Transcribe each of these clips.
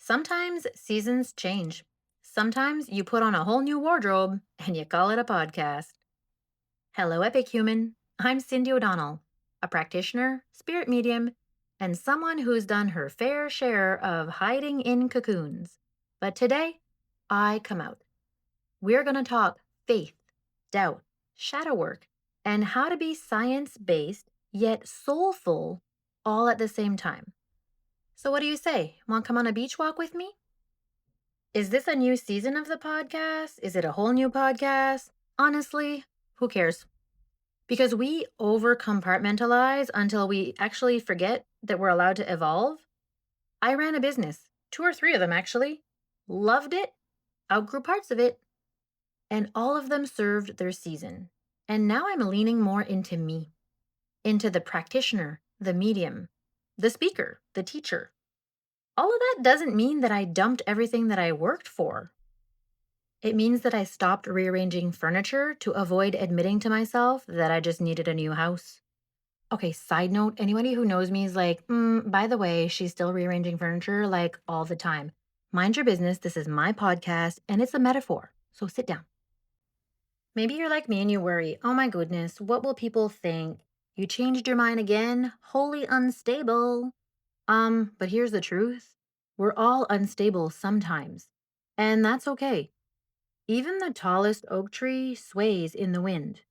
Sometimes seasons change. Sometimes you put on a whole new wardrobe and you call it a podcast. Hello, Epic Human. I'm Cindy O'Donnell, a practitioner, spirit medium, and someone who's done her fair share of hiding in cocoons. But today, I come out. We're going to talk faith, doubt, shadow work, and how to be science based yet soulful all at the same time. So, what do you say? Want to come on a beach walk with me? Is this a new season of the podcast? Is it a whole new podcast? Honestly, who cares? Because we over compartmentalize until we actually forget that we're allowed to evolve. I ran a business, two or three of them actually, loved it, outgrew parts of it, and all of them served their season. And now I'm leaning more into me, into the practitioner, the medium, the speaker, the teacher. All of that doesn't mean that I dumped everything that I worked for. It means that I stopped rearranging furniture to avoid admitting to myself that I just needed a new house. Okay, side note, anybody who knows me is like, by the way, she's still rearranging furniture like all the time. Mind your business. This is my podcast and it's a metaphor. So sit down. Maybe you're like me and you worry, oh my goodness, what will people think? You changed your mind again? Wholly unstable. But here's the truth. We're all unstable sometimes. And that's okay. Even the tallest oak tree sways in the wind.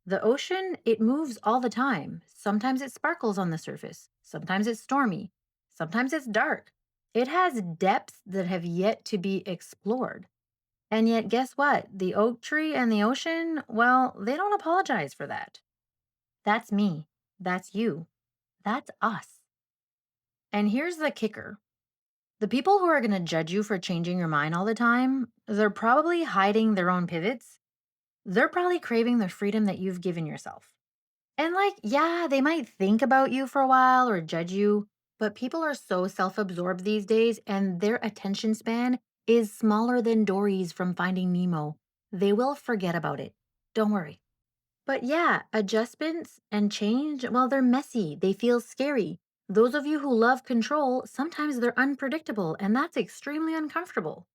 The ocean, it moves all the time. Sometimes it sparkles on the surface. Sometimes it's stormy. Sometimes it's dark. It has depths that have yet to be explored. And yet, guess what? The oak tree and the ocean, well, they don't apologize for that. That's me. That's you. That's us. And here's the kicker. The people who are going to judge you for changing your mind all the time, they're probably hiding their own pivots. They're probably craving the freedom that you've given yourself. And yeah, they might think about you for a while or judge you, but people are so self absorbed these days and their attention span is smaller than Dory's from Finding Nemo. They will forget about it. Don't worry. But yeah, adjustments and change, well, they're messy. They feel scary. Those of you who love control, sometimes they're unpredictable, and that's extremely uncomfortable.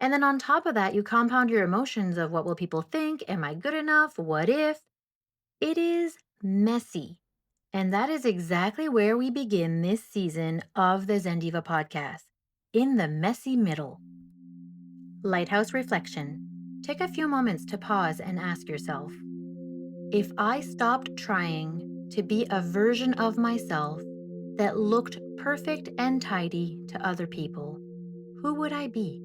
And then on top of that, you compound your emotions of what will people think? Am I good enough? What if? It is messy. And that is exactly where we begin this season of the Zen Diva podcast, in the messy middle. Lighthouse reflection. Take a few moments to pause and ask yourself, if I stopped trying to be a version of myself that looked perfect and tidy to other people, who would I be?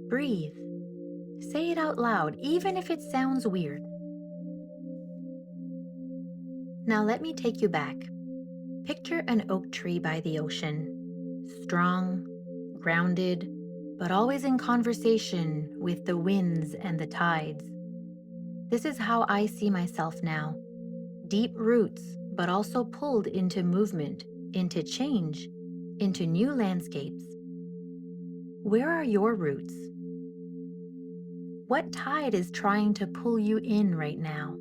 Breathe. Say it out loud, even if it sounds weird. Now let me take you back. Picture an oak tree by the ocean, strong, grounded, but always in conversation with the winds and the tides. This is how I see myself now. Deep roots, but also pulled into movement, into change, into new landscapes. Where are your roots? What tide is trying to pull you in right now?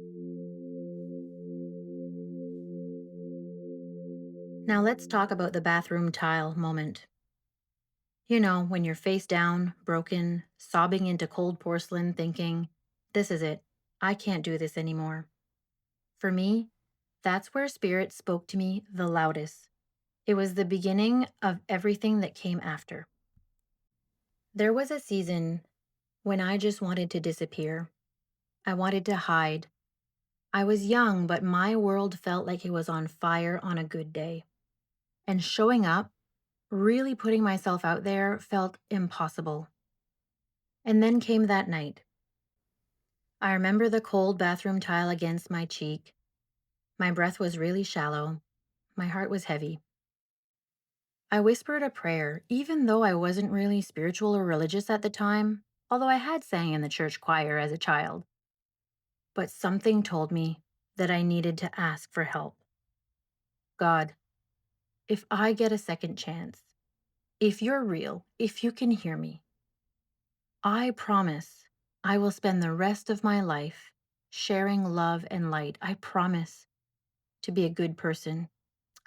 Now let's talk about the bathroom tile moment. You know, when you're face down, broken, sobbing into cold porcelain, thinking, this is it. I can't do this anymore. For me, that's where spirit spoke to me the loudest. It was the beginning of everything that came after. There was a season when I just wanted to disappear. I wanted to hide. I was young, but my world felt like it was on fire on a good day. And showing up, really putting myself out there, felt impossible. And then came that night. I remember the cold bathroom tile against my cheek. My breath was really shallow. My heart was heavy. I whispered a prayer, even though I wasn't really spiritual or religious at the time, although I had sang in the church choir as a child. But something told me that I needed to ask for help. God, if I get a second chance, if you're real, if you can hear me, I promise I will spend the rest of my life sharing love and light. I promise to be a good person.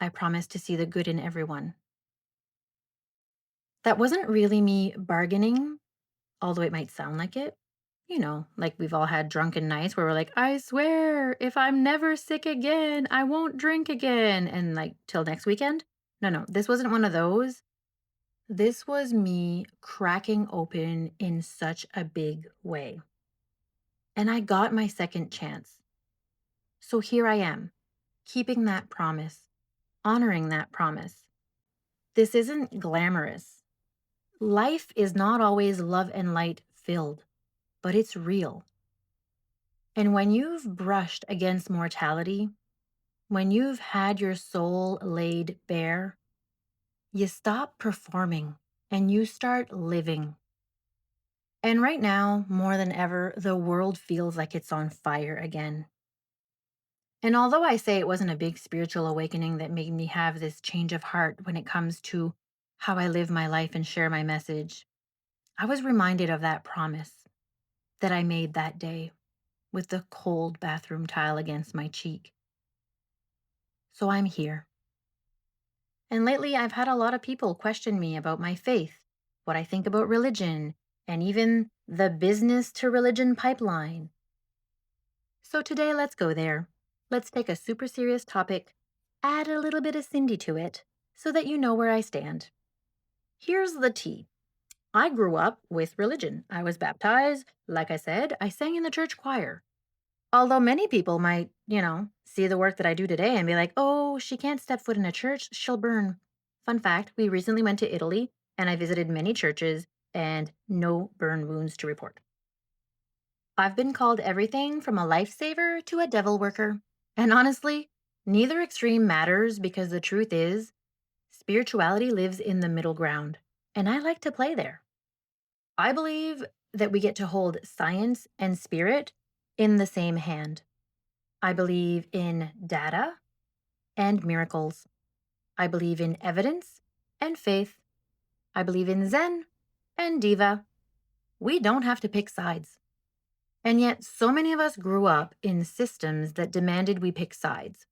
I promise to see the good in everyone. That wasn't really me bargaining, although it might sound like it. Like we've all had drunken nights where we're like, I swear, if I'm never sick again, I won't drink again. And like till next weekend. No, no, this wasn't one of those. This was me cracking open in such a big way. And I got my second chance. So here I am, keeping that promise, honoring that promise. This isn't glamorous. Life is not always love and light filled, but it's real. And when you've brushed against mortality, when you've had your soul laid bare, you stop performing and you start living. And right now, more than ever, the world feels like it's on fire again. And although I say it wasn't a big spiritual awakening that made me have this change of heart when it comes to how I live my life and share my message, I was reminded of that promise that I made that day with the cold bathroom tile against my cheek. So I'm here. And lately, I've had a lot of people question me about my faith, what I think about religion, and even the business to religion pipeline. So today, let's go there. Let's take a super serious topic, add a little bit of Cindy to it, so that you know where I stand. Here's the tea. I grew up with religion. I was baptized. Like I said, I sang in the church choir. Although many people might, see the work that I do today and be like, oh, she can't step foot in a church, she'll burn. Fun fact, we recently went to Italy and I visited many churches and no burn wounds to report. I've been called everything from a lifesaver to a devil worker. And honestly, neither extreme matters because the truth is, spirituality lives in the middle ground. And I like to play there. I believe that we get to hold science and spirit in the same hand. I believe in data and miracles. I believe in evidence and faith. I believe in Zen and Diva. We don't have to pick sides. And yet, so many of us grew up in systems that demanded we pick sides.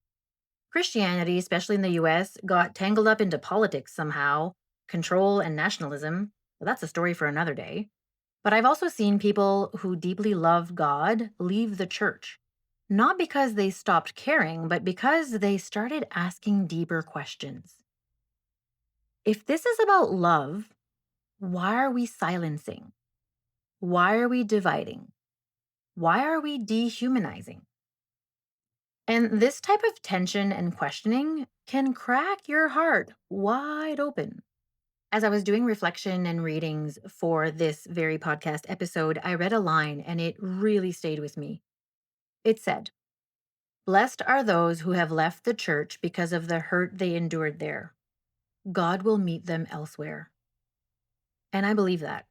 Christianity, especially in the US, got tangled up into politics somehow, control and nationalism. Well, that's a story for another day. But I've also seen people who deeply love God leave the church, not because they stopped caring, but because they started asking deeper questions. If this is about love, why are we silencing? Why are we dividing? Why are we dehumanizing? And this type of tension and questioning can crack your heart wide open. As I was doing reflection and readings for this very podcast episode, I read a line and it really stayed with me. It said, "Blessed are those who have left the church because of the hurt they endured there. God will meet them elsewhere." And I believe that.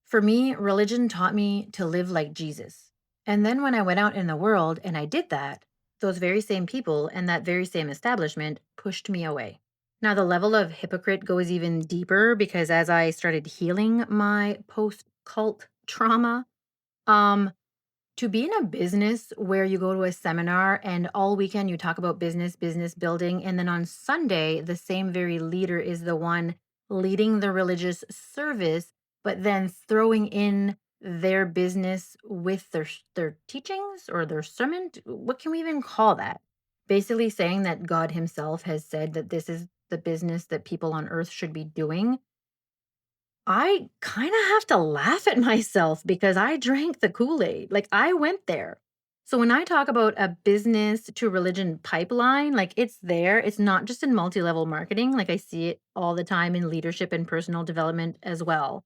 For me, religion taught me to live like Jesus. And then when I went out in the world and I did that, those very same people and that very same establishment pushed me away. Now, the level of hypocrite goes even deeper because as I started healing my post cult trauma, um, to be in a business where you go to a seminar and all weekend you talk about business, business building, and then on Sunday, the same very leader is the one leading the religious service, but then throwing in their business with their teachings or their sermon. What can we even call that? Basically saying that God himself has said that this is the business that people on earth should be doing. I kinda have to laugh at myself because I drank the Kool-Aid, like, I went there. So when I talk about a business to religion pipeline, like, it's there, it's not just in multi-level marketing, like, I see it all the time in leadership and personal development as well.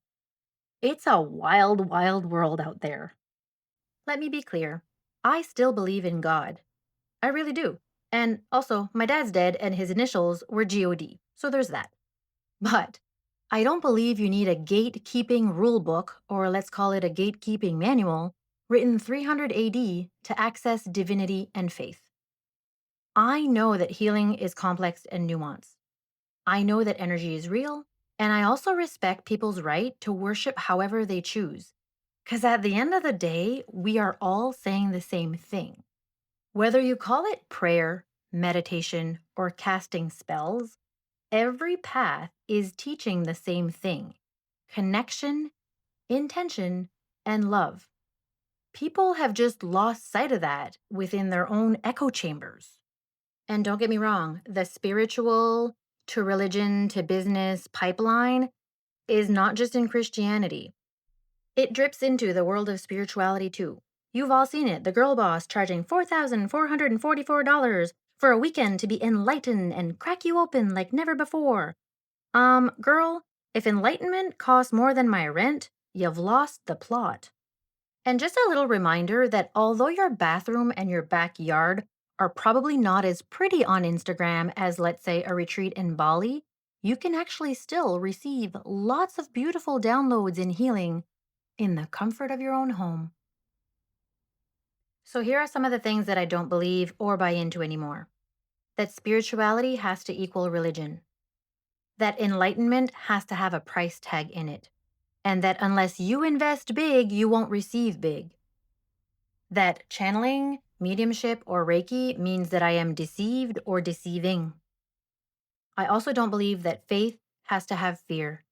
It's a wild, wild world out there. Let me be clear, I still believe in God. I really do. And also, my dad's dead and his initials were God, so there's that. But I don't believe you need a gatekeeping rule book, or let's call it a gatekeeping manual, written 300 AD to access divinity and faith. I know that healing is complex and nuanced. I know that energy is real, and I also respect people's right to worship however they choose. Because at the end of the day, we are all saying the same thing. Whether you call it prayer, meditation, or casting spells, Every path is teaching the same thing: connection, intention, and love. People have just lost sight of that within their own echo chambers. And don't get me wrong, the spiritual to religion to business pipeline is not just in Christianity. It drips into the world of spirituality too. You've all seen it, the girl boss charging $4,444 for a weekend to be enlightened and crack you open like never before. Girl, if enlightenment costs more than my rent, you've lost the plot. And just a little reminder that although your bathroom and your backyard are probably not as pretty on Instagram as, let's say, a retreat in Bali, you can actually still receive lots of beautiful downloads and healing in the comfort of your own home. So, here are some of the things that I don't believe or buy into anymore: that spirituality has to equal religion, that enlightenment has to have a price tag in it, and that unless you invest big, you won't receive big. That channeling, mediumship, or Reiki means that I am deceived or deceiving. I also don't believe that faith has to have fear.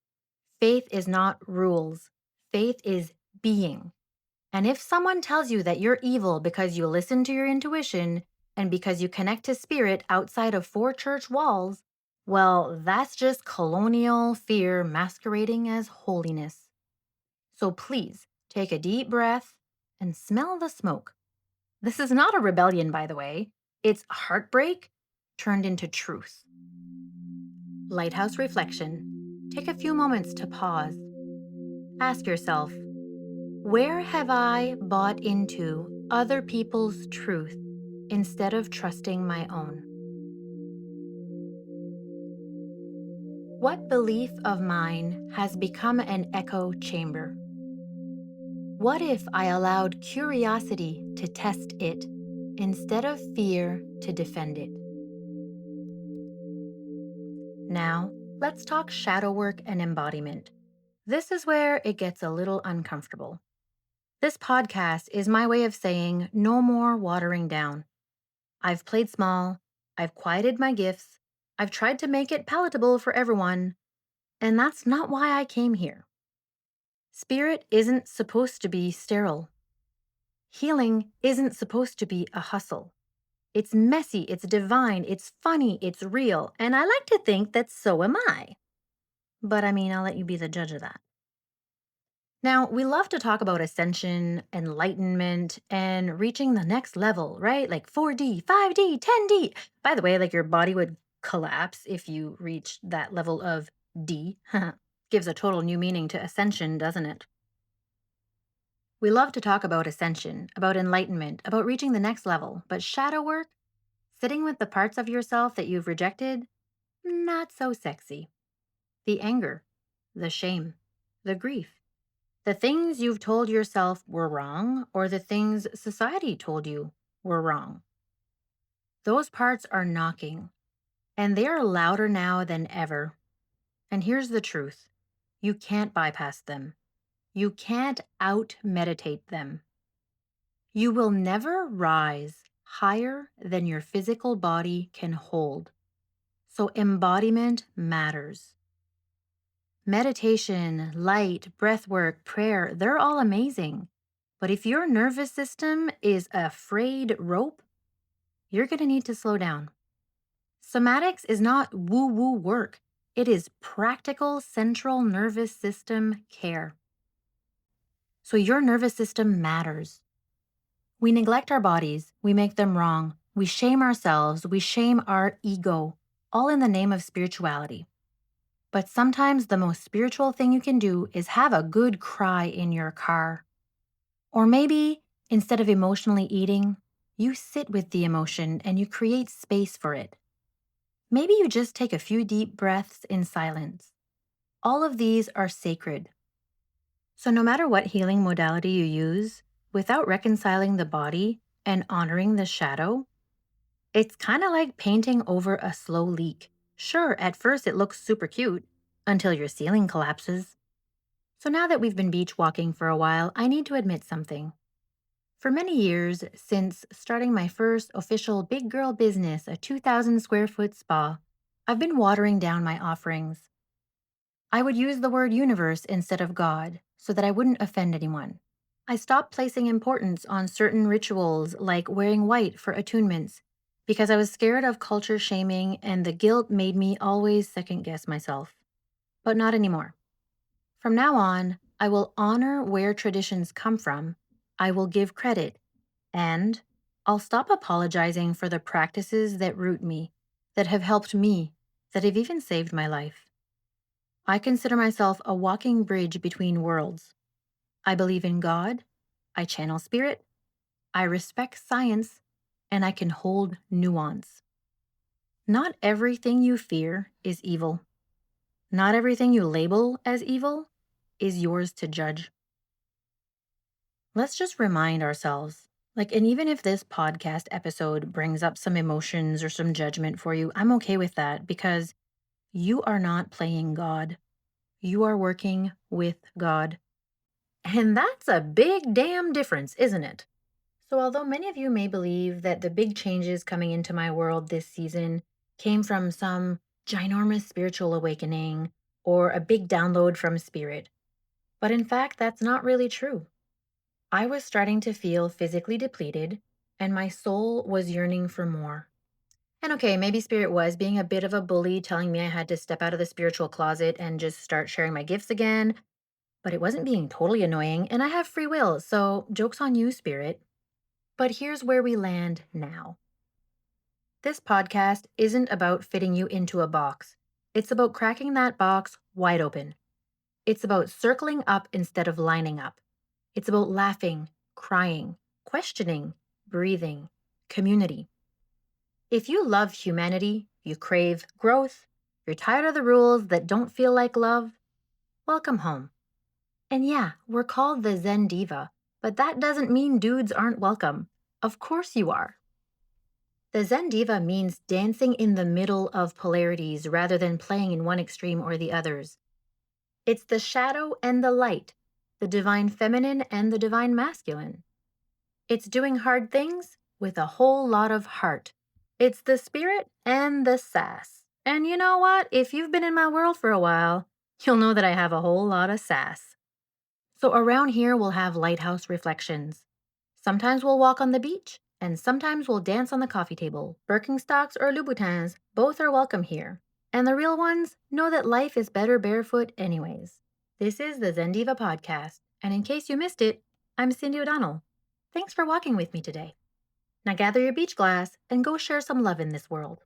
Faith is not rules, faith is being. And if someone tells you that you're evil because you listen to your intuition and because you connect to spirit outside of four church walls, well, that's just colonial fear masquerading as holiness. So please take a deep breath and smell the smoke. This is not a rebellion, by the way. It's heartbreak turned into truth. Lighthouse reflection. Take a few moments to pause. Ask yourself, where have I bought into other people's truth instead of trusting my own? What belief of mine has become an echo chamber? What if I allowed curiosity to test it instead of fear to defend it? Now, let's talk shadow work and embodiment. This is where it gets a little uncomfortable. This podcast is my way of saying no more watering down. I've played small, I've quieted my gifts, I've tried to make it palatable for everyone, and that's not why I came here. Spirit isn't supposed to be sterile. Healing isn't supposed to be a hustle. It's messy, it's divine, it's funny, it's real, and I like to think that so am I. But I mean, I'll let you be the judge of that. Now, we love to talk about ascension, enlightenment, and reaching the next level, right? Like 4D, 5D, 10D. By the way, like your body would collapse if you reach that level of D. Gives a total new meaning to ascension, doesn't it? We love to talk about ascension, about enlightenment, about reaching the next level, but shadow work, sitting with the parts of yourself that you've rejected, not so sexy. The anger, the shame, the grief. The things you've told yourself were wrong, or the things society told you were wrong. Those parts are knocking, and they are louder now than ever. And here's the truth: you can't bypass them, you can't out meditate them. You will never rise higher than your physical body can hold. So, embodiment matters. Meditation, light, breath work, prayer, they're all amazing. But if your nervous system is a frayed rope, you're going to need to slow down. Somatics is not woo woo work, it is practical central nervous system care. So your nervous system matters. We neglect our bodies, we make them wrong, we shame ourselves, we shame our ego, all in the name of spirituality. But sometimes the most spiritual thing you can do is have a good cry in your car. Or maybe, instead of emotionally eating, you sit with the emotion and you create space for it. Maybe you just take a few deep breaths in silence. All of these are sacred. So no matter what healing modality you use, without reconciling the body and honoring the shadow, it's kind of like painting over a slow leak. Sure, at first it looks super cute until your ceiling collapses. So now that we've been beach walking for a while, I need to admit something. For many years, since starting my first official big girl business, a 2,000 square foot spa, I've been watering down my offerings. I would use the word universe instead of God so that I wouldn't offend anyone. I stopped placing importance on certain rituals like wearing white for attunements because I was scared of culture shaming and the guilt made me always second guess myself. But not anymore. From now on, I will honor where traditions come from, I will give credit, and I'll stop apologizing for the practices that root me, that have helped me, that have even saved my life. I consider myself a walking bridge between worlds. I believe in God, I channel spirit, I respect science, and I can hold nuance. Not everything you fear is evil. Not everything you label as evil is yours to judge. Let's just remind ourselves, and even if this podcast episode brings up some emotions or some judgment for you, I'm okay with that because you are not playing God. You are working with God. And that's a big damn difference, isn't it? So, although many of you may believe that the big changes coming into my world this season came from some ginormous spiritual awakening or a big download from spirit, but in fact, that's not really true. I was starting to feel physically depleted, and my soul was yearning for more. And okay, maybe spirit was being a bit of a bully, telling me I had to step out of the spiritual closet and just start sharing my gifts again, but it wasn't being totally annoying, and I have free will, so joke's on you, spirit. But here's where we land now. This podcast isn't about fitting you into a box. It's about cracking that box wide open. It's about circling up instead of lining up. It's about laughing, crying, questioning, breathing, community. If you love humanity, you crave growth, you're tired of the rules that don't feel like love, welcome home. And yeah, we're called the Zen Diva, but that doesn't mean dudes aren't welcome. Of course you are. The Zen Diva means dancing in the middle of polarities rather than playing in one extreme or the others. It's the shadow and the light, the divine feminine and the divine masculine. It's doing hard things with a whole lot of heart. It's the spirit and the sass. And you know what? If you've been in my world for a while, you'll know that I have a whole lot of sass. So around here, we'll have lighthouse reflections. Sometimes we'll walk on the beach, and sometimes we'll dance on the coffee table. Birkenstocks or Louboutins, both are welcome here. And the real ones know that life is better barefoot anyways. This is the Zen Diva podcast, and in case you missed it, I'm Cindy O'Donnell. Thanks for walking with me today. Now gather your beach glass and go share some love in this world.